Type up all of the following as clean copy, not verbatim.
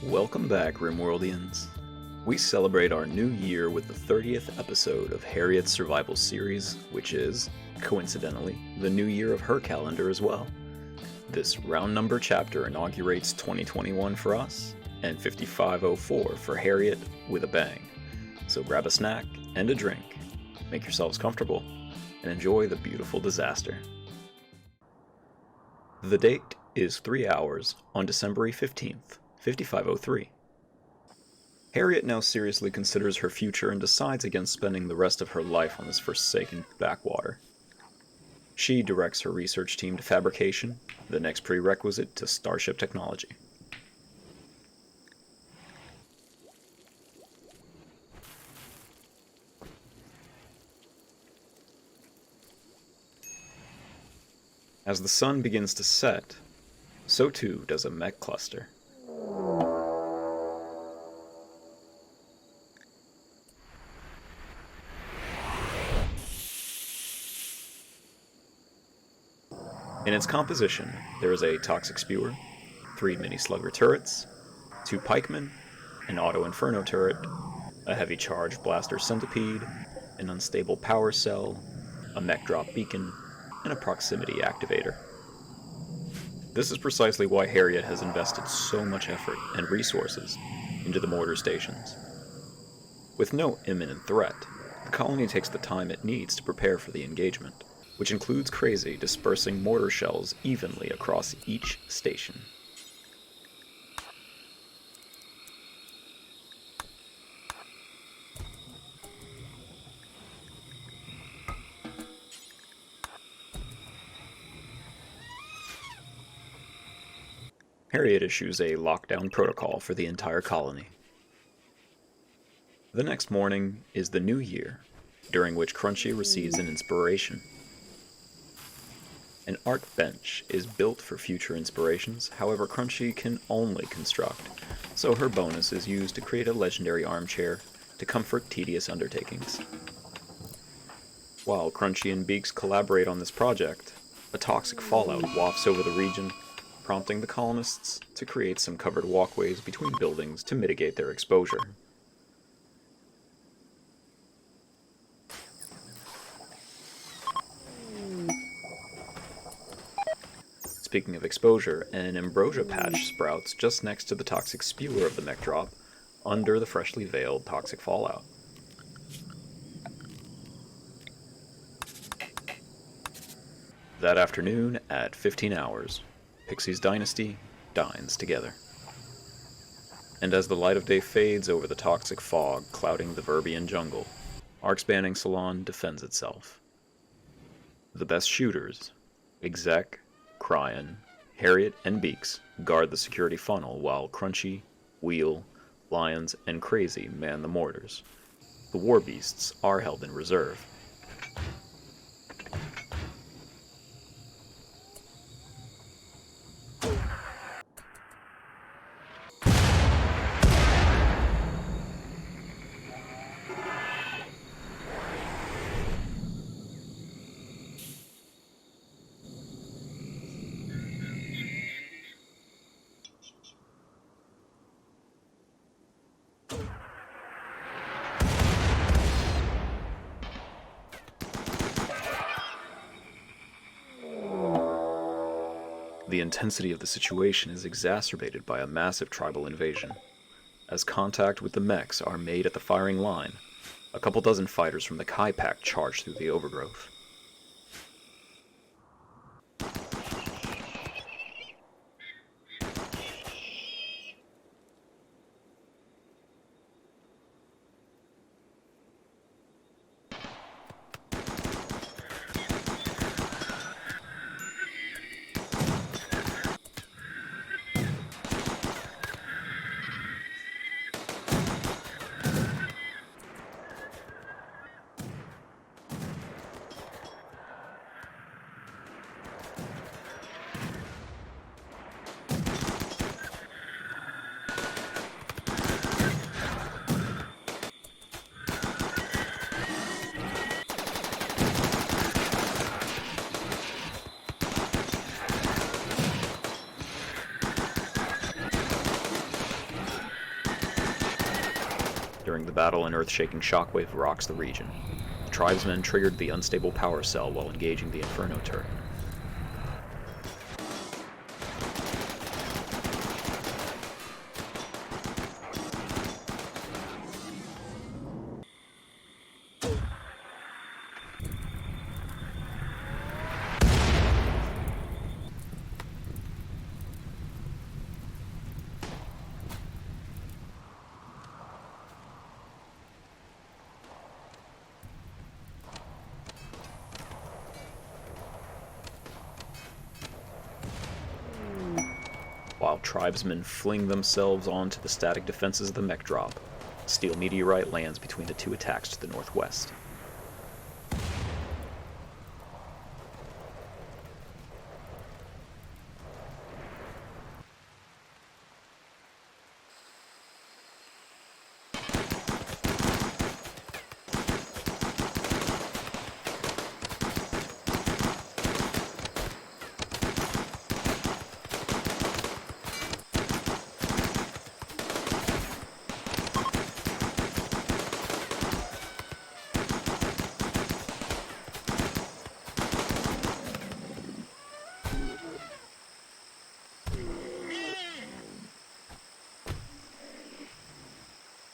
Welcome back, Rimworldians. We celebrate our new year with the 30th episode of Harriet's Survival Series, which is, coincidentally, the new year of her calendar as well. This round number chapter inaugurates 2021 for us, and 5504 for Harriet with a bang. So grab a snack and a drink, make yourselves comfortable, and enjoy the beautiful disaster. The date is 3 hours on December 15th, 5503. Harriet now seriously considers her future and decides against spending the rest of her life on this forsaken backwater. She directs her research team to fabrication, the next prerequisite to starship technology. As the sun begins to set, so too does a mech cluster. In its composition, there is a toxic spewer, 3 mini-slugger turrets, 2 pikemen, an auto-inferno turret, a heavy charge blaster centipede, an unstable power cell, a mech drop beacon, and a proximity activator. This is precisely why Harriet has invested so much effort and resources into the mortar stations. With no imminent threat, the colony takes the time it needs to prepare for the engagement, which includes Crazy dispersing mortar shells evenly across each station. Harriet issues a lockdown protocol for the entire colony. The next morning is the new year, during which Crunchy receives an inspiration. An art bench is built for future inspirations, however Crunchy can only construct, so her bonus is used to create a legendary armchair to comfort tedious undertakings. While Crunchy and Beaks collaborate on this project, a toxic fallout wafts over the region, prompting the colonists to create some covered walkways between buildings to mitigate their exposure. Speaking of exposure, an ambrosia patch sprouts just next to the toxic spewer of the mech drop, under the freshly veiled toxic fallout. That afternoon, at 15 hours, Pixie's dynasty dines together. And as the light of day fades over the toxic fog clouding the Verbian jungle, Arc-spanning Salon defends itself. The best shooters, Exec, Cryan, Harriet, and Beaks guard the security funnel while Crunchy, Wheel, Lions, and Crazy man the mortars. The war beasts are held in reserve. The intensity of the situation is exacerbated by a massive tribal invasion. As contact with the mechs are made at the firing line, a couple dozen fighters from the Kai Pack charge through the overgrowth. During the battle, an earth-shaking shockwave rocks the region. The tribesmen triggered the unstable power cell while engaging the Inferno turret. While tribesmen fling themselves onto the static defenses of the mech drop, a steel meteorite lands between the two attacks to the northwest.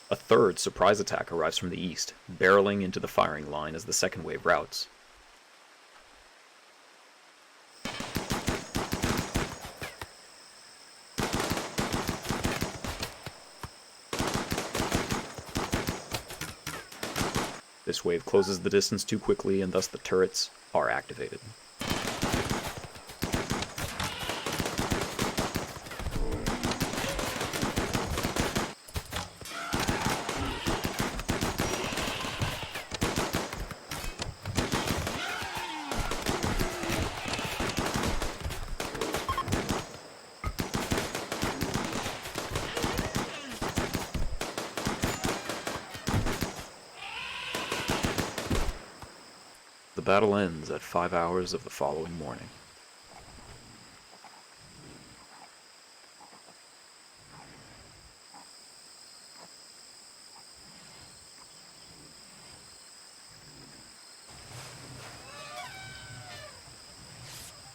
A third surprise attack arrives from the east, barreling into the firing line as the second wave routes. This wave closes the distance too quickly, and thus the turrets are activated. The battle ends at 5 hours of the following morning.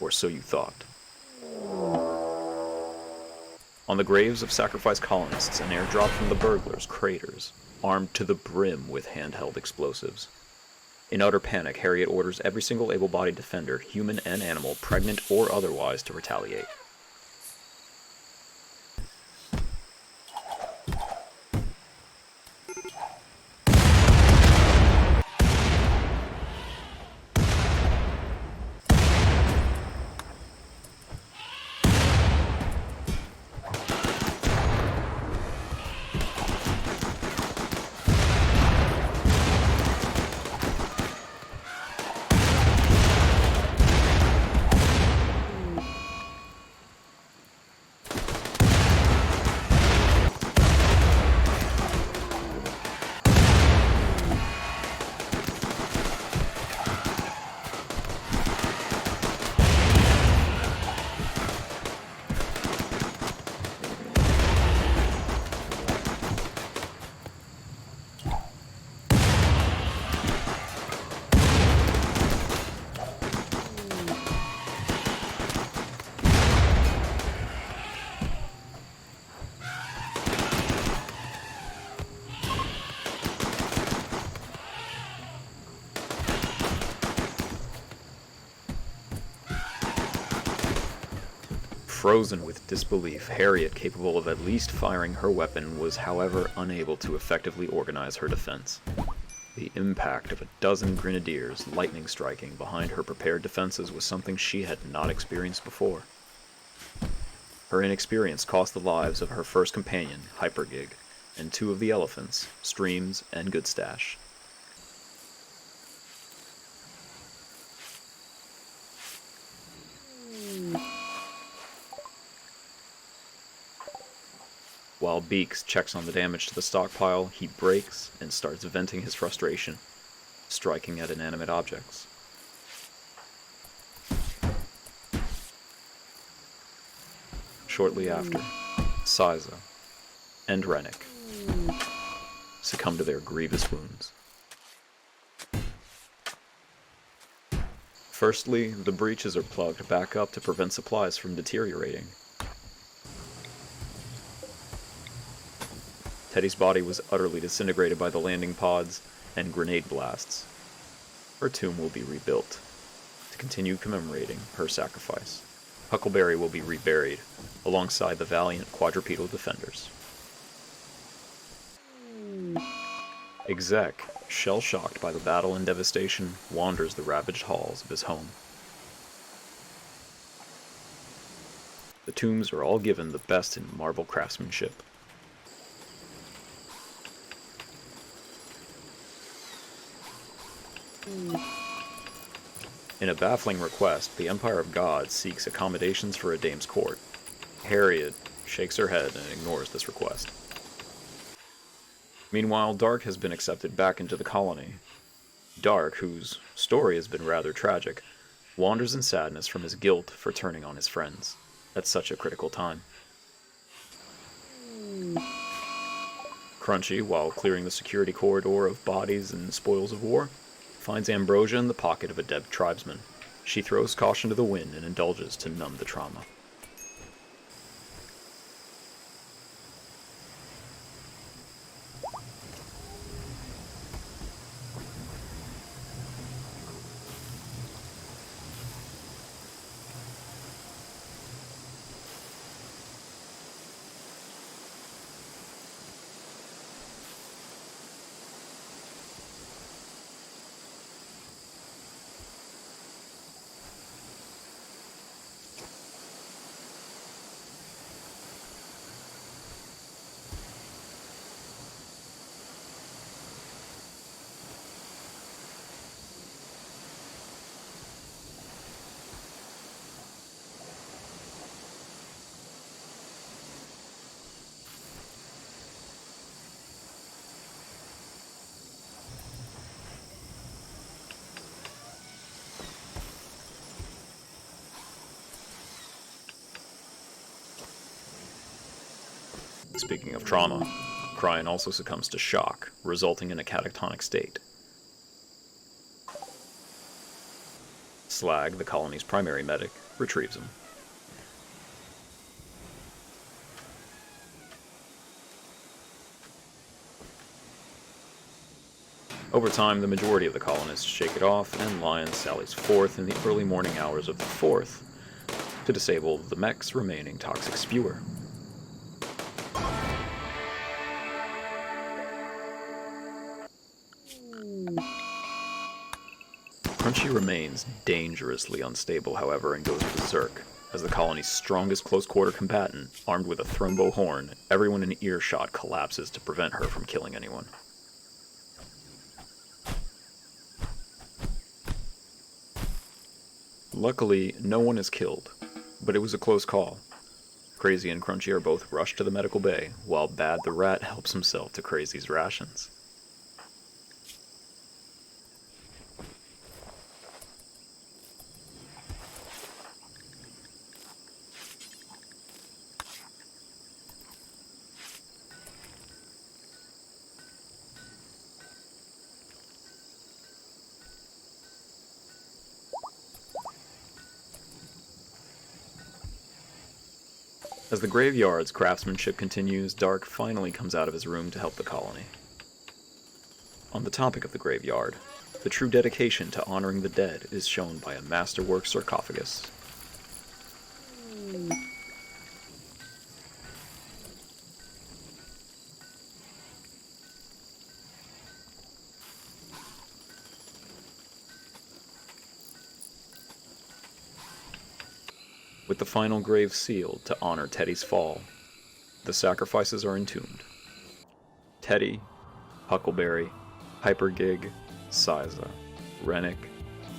Or so you thought. On the graves of sacrificed colonists, an airdrop from the burglars craters, armed to the brim with handheld explosives. In utter panic, Harriet orders every single able-bodied defender, human and animal, pregnant or otherwise, to retaliate. Frozen with disbelief, Harriet, capable of at least firing her weapon, was however unable to effectively organize her defense. The impact of a dozen grenadiers lightning striking behind her prepared defenses was something she had not experienced before. Her inexperience cost the lives of her first companion, Hypergig, and two of the elephants, Streams and Goodstash. While Beaks checks on the damage to the stockpile, he breaks and starts venting his frustration, striking at inanimate objects. Shortly after, Siza and Rennick succumb to their grievous wounds. Firstly, the breaches are plugged back up to prevent supplies from deteriorating. Teddy's body was utterly disintegrated by the landing pods and grenade blasts. Her tomb will be rebuilt to continue commemorating her sacrifice. Huckleberry will be reburied alongside the valiant quadrupedal defenders. Exec, shell-shocked by the battle and devastation, wanders the ravaged halls of his home. The tombs are all given the best in marble craftsmanship. In a baffling request, the Empire of God seeks accommodations for a dame's court. Harriet shakes her head and ignores this request. Meanwhile, Dark has been accepted back into the colony. Dark, whose story has been rather tragic, wanders in sadness from his guilt for turning on his friends at such a critical time. Crunchy, while clearing the security corridor of bodies and spoils of war, finds ambrosia in the pocket of a dead tribesman. She throws caution to the wind and indulges to numb the trauma. Speaking of trauma, Cryan also succumbs to shock, resulting in a catatonic state. Slag, the colony's primary medic, retrieves him. Over time, the majority of the colonists shake it off, and Lion sallies forth in the early morning hours of the 4th to disable the mech's remaining toxic spewer. Crunchy remains dangerously unstable, however, and goes berserk. As the colony's strongest close-quarter combatant, armed with a thrombo horn, everyone in earshot collapses to prevent her from killing anyone. Luckily, no one is killed, but it was a close call. Crazy and Crunchy are both rushed to the medical bay, while Bad the Rat helps himself to Crazy's rations. As the graveyard's craftsmanship continues, Dark finally comes out of his room to help the colony. On the topic of the graveyard, the true dedication to honoring the dead is shown by a masterwork sarcophagus. With the final grave sealed to honor Teddy's fall, the sacrifices are entombed. Teddy, Huckleberry, Hypergig, Siza, Rennick,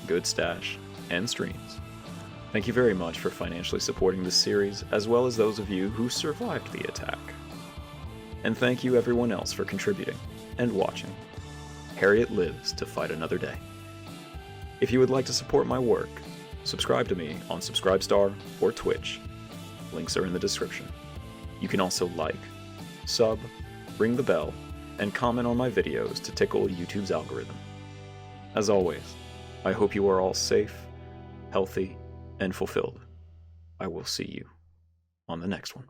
Goodstash, and Streams. Thank you very much for financially supporting this series, as well as those of you who survived the attack. And thank you everyone else for contributing and watching. Harriet lives to fight another day. If you would like to support my work, subscribe to me on Subscribestar or Twitch. Links are in the description. You can also like, sub, ring the bell, and comment on my videos to tickle YouTube's algorithm. As always, I hope you are all safe, healthy, and fulfilled. I will see you on the next one.